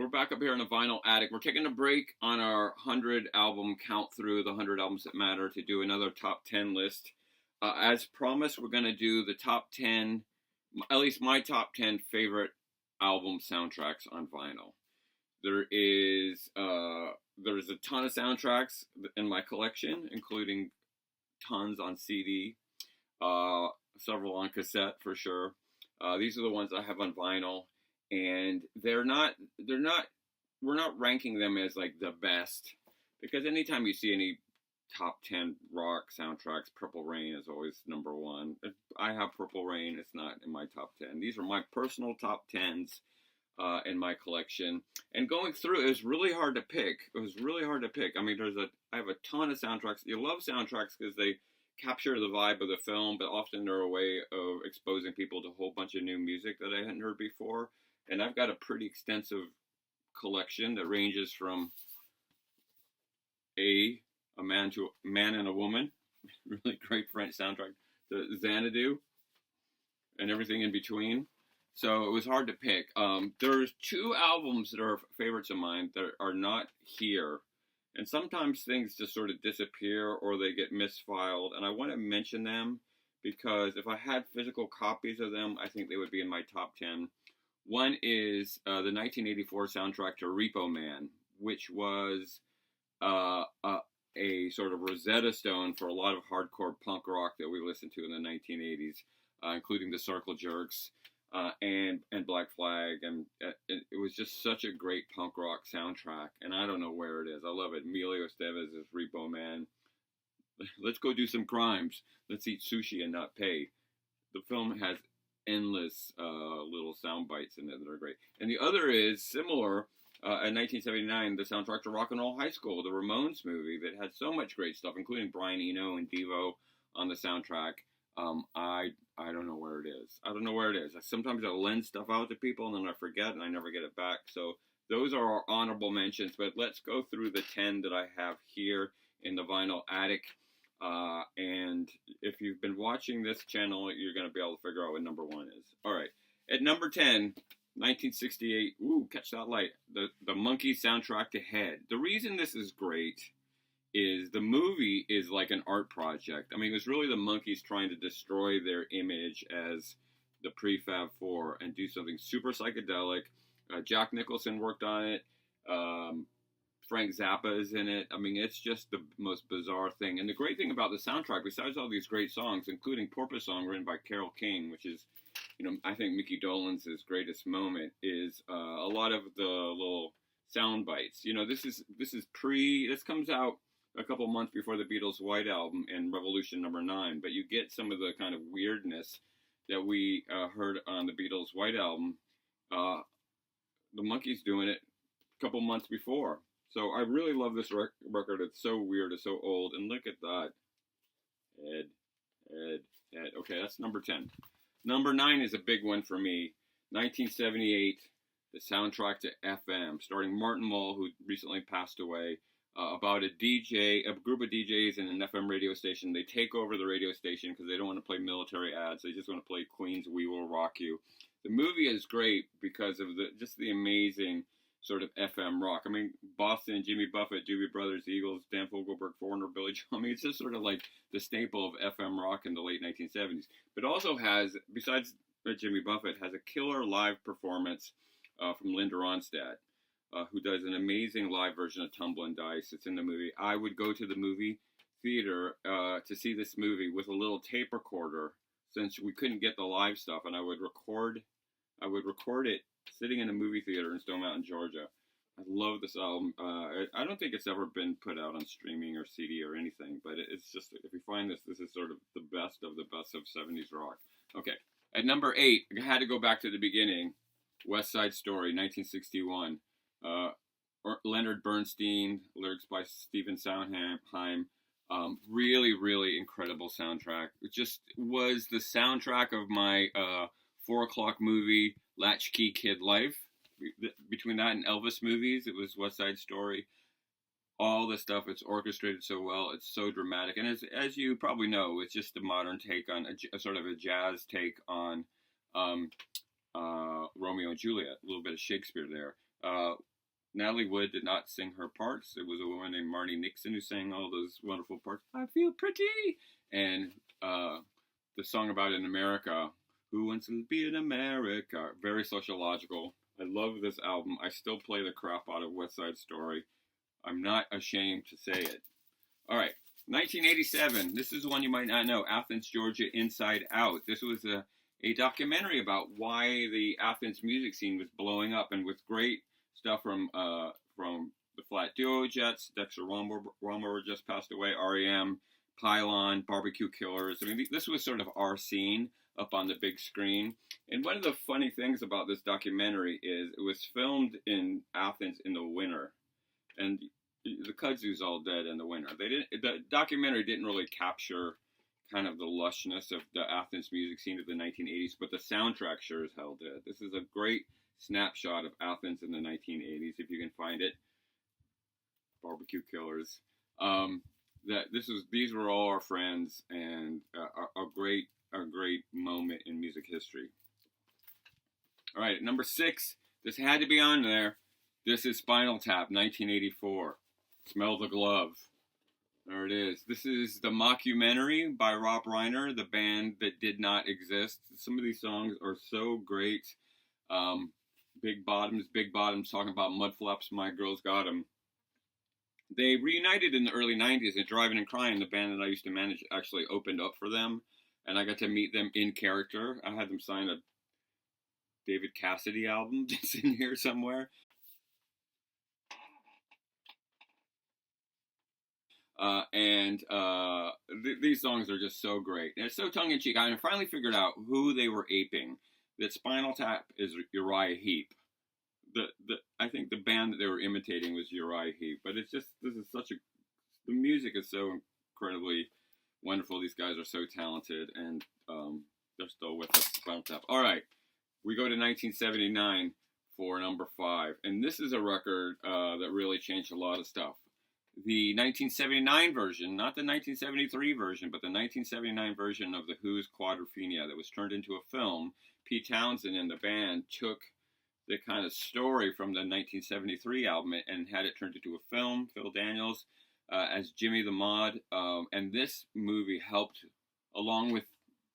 we're back up here in the Vinyl Attic. We're taking a break on our 100 album count through, the 100 albums that matter, to do another top 10 list. As promised, we're going to do the top 10, at least my top 10 favorite album soundtracks on vinyl. There's a ton of soundtracks in my collection, including tons on CD, several on cassette for sure. These are the ones I have on vinyl. And we're not ranking them as like the best, because anytime you see any top 10 rock soundtracks, Purple Rain is always number one. If I have Purple Rain, it's not in my top 10. These are my personal top 10s in my collection. And going through, it was really hard to pick. I mean, I have a ton of soundtracks. You love soundtracks because they capture the vibe of the film, but often they're a way of exposing people to a whole bunch of new music that I hadn't heard before. And I've got a pretty extensive collection that ranges from a man and a woman, really great French soundtrack, to Xanadu, and everything in between. So it was hard to pick. There's two albums that are favorites of mine that are not here. And sometimes things just sort of disappear or they get misfiled. And I want to mention them because if I had physical copies of them, I think they would be in my top 10. One is the 1984 soundtrack to Repo Man, which was a sort of Rosetta Stone for a lot of hardcore punk rock that we listened to in the 1980s, including the Circle Jerks and Black Flag. And it was just such a great punk rock soundtrack. And I don't know where it is. I love it. Emilio Estevez is Repo Man. Let's go do some crimes. Let's eat sushi and not pay. The film has endless little sound bites in it that are great. And the other is similar, in 1979, the soundtrack to Rock and Roll High School, the Ramones movie that had so much great stuff, including Brian Eno and Devo on the soundtrack. I don't know where it is. Sometimes I lend stuff out to people and then I forget and I never get it back. So those are our honorable mentions, but let's go through the 10 that I have here in the Vinyl Attic. And if you've been watching this channel, you're going to be able to figure out what number one is. All right. At number 10, 1968. Ooh, catch that light. The Monkees soundtrack to Head. The reason this is great is the movie is like an art project. I mean, it was really the Monkees trying to destroy their image as the Prefab Four and do something super psychedelic. Jack Nicholson worked on it. Frank Zappa is in it. I mean, it's just the most bizarre thing. And the great thing about the soundtrack, besides all these great songs, including Porpoise Song written by Carole King, which is, I think Mickey Dolenz' greatest moment, is a lot of the little sound bites. This comes out a couple months before the Beatles' White Album and Revolution #9, but you get some of the kind of weirdness that we heard on the Beatles' White Album. The Monkees doing it a couple months before. So I really love this record. It's so weird. It's so old. And look at that. Ed. Okay, that's number 10. Number 9 is a big one for me. 1978, the soundtrack to FM, starring Martin Mull, who recently passed away, about a group of DJs in an FM radio station. They take over the radio station because they don't want to play military ads. They just want to play Queen's We Will Rock You. The movie is great because of the amazing sort of FM rock. I mean, Boston, Jimmy Buffett, Doobie Brothers, Eagles, Dan Fogelberg, Foreigner, Billy Joel. I mean, it's just sort of like the staple of FM rock in the late 1970s. But also has, besides Jimmy Buffett, has a killer live performance from Linda Ronstadt, who does an amazing live version of Tumblin' Dice. It's in the movie. I would go to the movie theater to see this movie with a little tape recorder, since we couldn't get the live stuff, and I would record it sitting in a movie theater in Stone Mountain, Georgia. I love this album. I don't think it's ever been put out on streaming or CD or anything, but it's just, if you find this is sort of the best of 70s rock. Okay, at number 8, I had to go back to the beginning. West Side Story, 1961. Leonard Bernstein, lyrics by Stephen Sondheim. Really, really incredible soundtrack. It just was the soundtrack of my 4 o'clock movie, Latchkey Kid life. Between that and Elvis movies, it was West Side Story. All the stuff, it's orchestrated so well. It's so dramatic. And as you probably know, it's just a modern take on, a sort of a jazz take on Romeo and Juliet. A little bit of Shakespeare there. Natalie Wood did not sing her parts. It was a woman named Marnie Nixon who sang all those wonderful parts. I feel pretty. And the song about in America, Who Wants to Be in America? Very sociological. I love this album. I still play the crap out of West Side Story. I'm not ashamed to say it. All right, 1987. This is one you might not know. Athens, Georgia, Inside Out. This was a documentary about why the Athens music scene was blowing up, and with great stuff from the Flat Duo Jets. Dexter Romer just passed away. REM, Pylon, Barbecue Killers. I mean, this was sort of our scene up on the big screen. And one of the funny things about this documentary is it was filmed in Athens in the winter, and the kudzu's all dead in the winter. The documentary didn't really capture kind of the lushness of the Athens music scene of the 1980s, but the soundtrack sure as hell did. This is a great snapshot of Athens in the 1980s, if you can find it. Barbecue Killers. These were all our friends, and a great moment in music history. All right, number 6. This had to be on there. This is Spinal Tap, 1984. Smell the Glove. There it is. This is the mockumentary by Rob Reiner, the band that did not exist. Some of these songs are so great. Big Bottoms, talking about mudflaps, My Girl's Got 'Em. They reunited in the early 90s, and Driving and Crying, the band that I used to manage, actually opened up for them, and I got to meet them in character. I had them sign a David Cassidy album that's in here somewhere. These songs are just so great. And it's so tongue-in-cheek. I finally figured out who they were aping. That Spinal Tap is Uriah Heep. I think the band that they were imitating was Uriah Heep. But it's just, the music is so incredibly wonderful. These guys are so talented, and they're still with us, Spinal Tap. All right, we go to 1979 for number 5. And this is a record that really changed a lot of stuff. The 1979 version, not the 1973 version, but the 1979 version of The Who's Quadrophenia that was turned into a film. Pete Townsend and the band took the kind of story from the 1973 album and had it turned into a film. Phil Daniels as Jimmy the Mod. And this movie helped, along with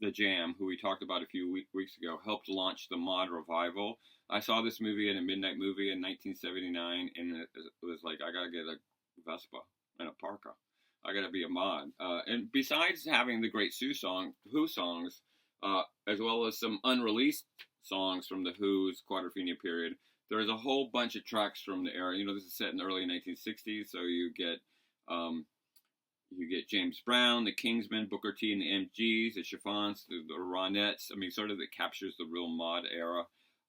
The Jam, who we talked about a few weeks ago, helped launch the Mod revival. I saw this movie at a midnight movie in 1979, and it was like, I gotta get a Vespa and a parka. I gotta be a mod. And besides having the great Who songs, as well as some unreleased songs from the Who's Quadrophenia period, there's a whole bunch of tracks from the era. You know, this is set in the early 1960s, so you get James Brown, the Kingsmen, Booker T and the MGs, the Chiffons, the Ronettes. I mean, sort of, that captures the real mod era.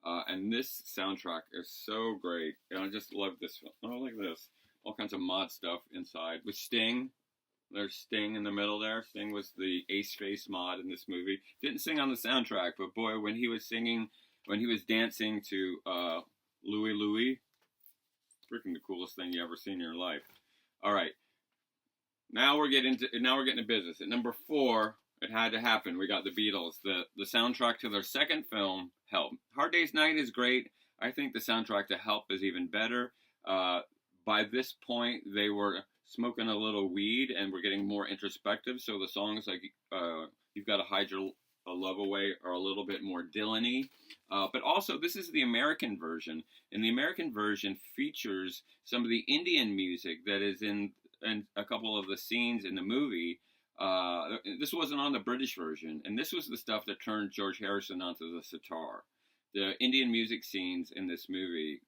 And this soundtrack is so great. And I just love this film. Oh, look at this. All kinds of mod stuff inside. With Sting. There's Sting in the middle there. Sting was the Ace Face mod in this movie. Didn't sing on the soundtrack, but boy, when he was dancing to Louie Louie, freaking the coolest thing you ever seen in your life. All right. Now we're getting to business. At number 4, it had to happen. We got the Beatles. The soundtrack to their second film, Help. Hard Day's Night is great. I think the soundtrack to Help is even better. By this point, they were smoking a little weed and were getting more introspective. So the songs like You've Got to Hide Your Love Away are a little bit more Dylan-y. But also, this is the American version. And the American version features some of the Indian music that is in a couple of the scenes in the movie. This wasn't on the British version. And this was the stuff that turned George Harrison onto the sitar. The Indian music scenes in this movie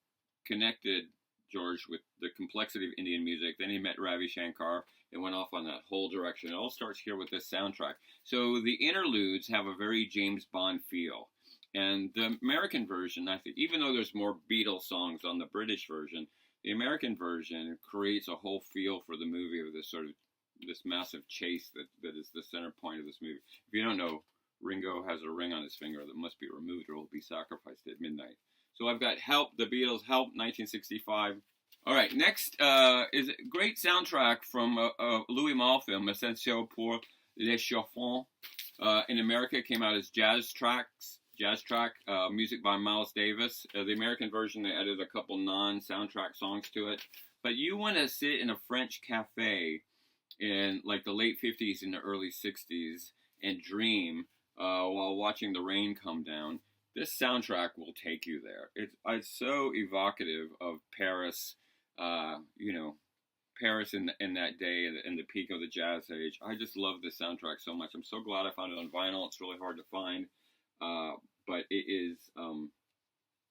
connected George with the complexity of Indian music. Then he met Ravi Shankar and went off on that whole direction. It all starts here with this soundtrack. So the interludes have a very James Bond feel. And the American version, I think, even though there's more Beatles songs on the British version, the American version creates a whole feel for the movie of this massive chase that is the center point of this movie. If you don't know, Ringo has a ring on his finger that must be removed or will be sacrificed at midnight. So I've got Help, the Beatles, Help, 1965. All right, next is a great soundtrack from a Louis Malle film, Ascenseur pour les Chiffons. In America, it came out as Jazz jazz track, music by Miles Davis. The American version, they added a couple non-soundtrack songs to it. But you want to sit in a French cafe in like the late 50s and the early 60s and dream while watching the rain come down. This soundtrack will take you there. It's so evocative of Paris, Paris in that day, in the peak of the jazz age. I just love this soundtrack so much. I'm so glad I found it on vinyl. It's really hard to find, but it is.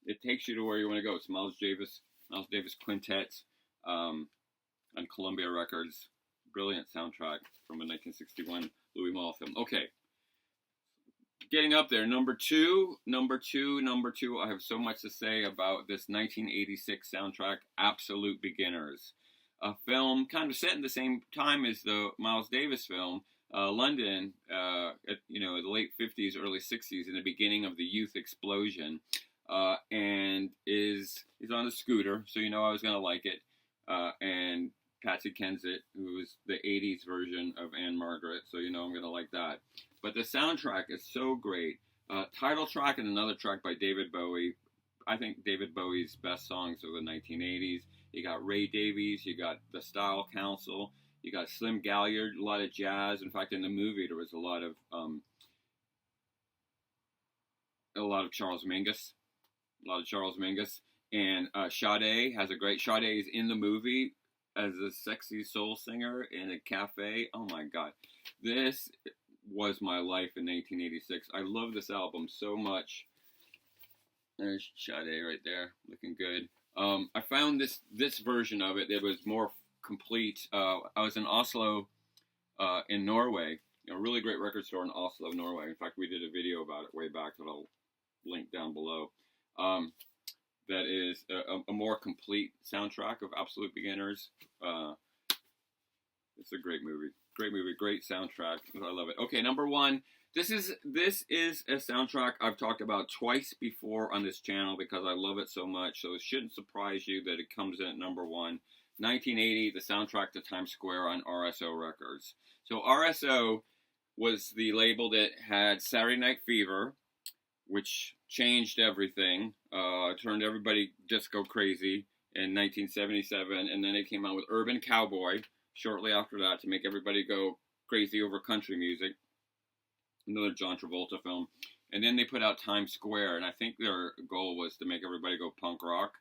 It takes you to where you want to go. It's Miles Davis Quintet on Columbia Records. Brilliant soundtrack from a 1961 Louis Malle film. Okay, getting up there. Number two. I have so much to say about this 1986 soundtrack, Absolute Beginners. A film kind of set in the same time as the Miles Davis film, London, at the late 50s, early 60s, in the beginning of the youth explosion, and is on a scooter, so I was going to like it, and Patsy Kensit, who is the 80s version of Anne Margaret, so I'm going to like that. But the soundtrack is so great. Title track and another track by David Bowie. I think David Bowie's best songs of the 1980s. You got Ray Davies, you got the Style Council, you got Slim Galliard, a lot of jazz. In fact, in the movie there was a lot of Charles Mingus, and Sade has a great. Sade is in the movie as a sexy soul singer in a cafe. Oh my God, this was my life in 1986. I love this album so much. There's Sade right there, looking good. I found this version of it. It was more complete. I was in Oslo, in Norway. A really great record store in Oslo, Norway. In fact, we did a video about it way back that I'll link down below. That is a more complete soundtrack of Absolute Beginners. It's a great movie. Great soundtrack. I love it. Okay, number one. This is a soundtrack I've talked about twice before on this channel because I love it so much. So it shouldn't surprise you that it comes in at number one. 1980, the soundtrack to Times Square on RSO Records. So RSO was the label that had Saturday Night Fever, which changed everything, turned everybody disco crazy in 1977, and then they came out with Urban Cowboy shortly after that to make everybody go crazy over country music. Another John Travolta film. And then they put out Times Square, and I think their goal was to make everybody go punk rock.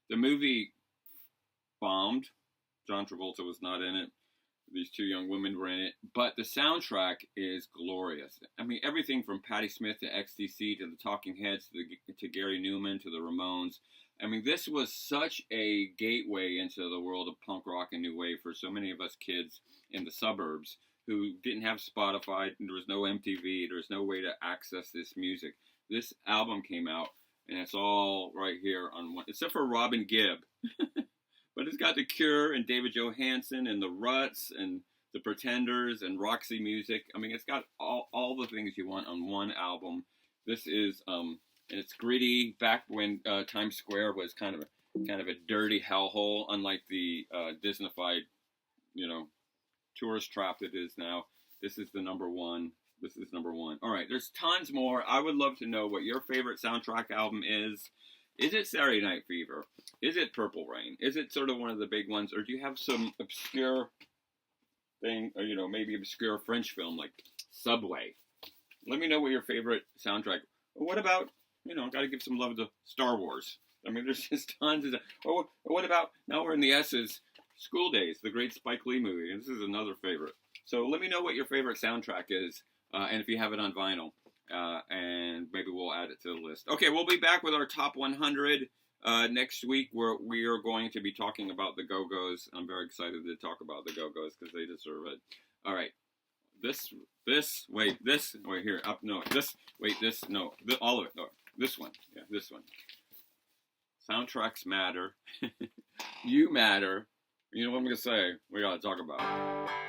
The movie bombed. John Travolta was not in it. These two young women were in it. But the soundtrack is glorious. I mean, everything from Patti Smith to XTC to the Talking Heads to Gary Newman to the Ramones. I mean, this was such a gateway into the world of punk rock and new wave for so many of us kids in the suburbs who didn't have Spotify, there was no MTV, there was no way to access this music. This album came out, and it's all right here on one, except for Robin Gibb. But it's got The Cure and David Johansen and The Ruts and The Pretenders and Roxy Music. I mean, it's got all the things you want on one album. This is, and it's gritty. Back when Times Square was kind of a dirty hellhole, unlike the Disneyfied, tourist trap it is now. This is the number one. All right, there's tons more. I would love to know what your favorite soundtrack album is. Is it Saturday Night Fever? Is it Purple Rain? Is it sort of one of the big ones? Or do you have some obscure thing, or maybe obscure French film like Subway? Let me know what your favorite soundtrack. What about, got to give some love to Star Wars. I mean, there's just tons of. Or what about, now we're in the S's, School Days, the great Spike Lee movie. And this is another favorite. So let me know what your favorite soundtrack is, and if you have it on vinyl, and maybe we'll add it to the list. Okay, we'll be back with our top 100 next week, where we are going to be talking about the Go-Go's. I'm very excited to talk about the Go-Go's because they deserve it. All right, all of it. No, this one. Yeah, this one. Soundtracks matter. You matter. You know what I'm going to say? We got to talk about it.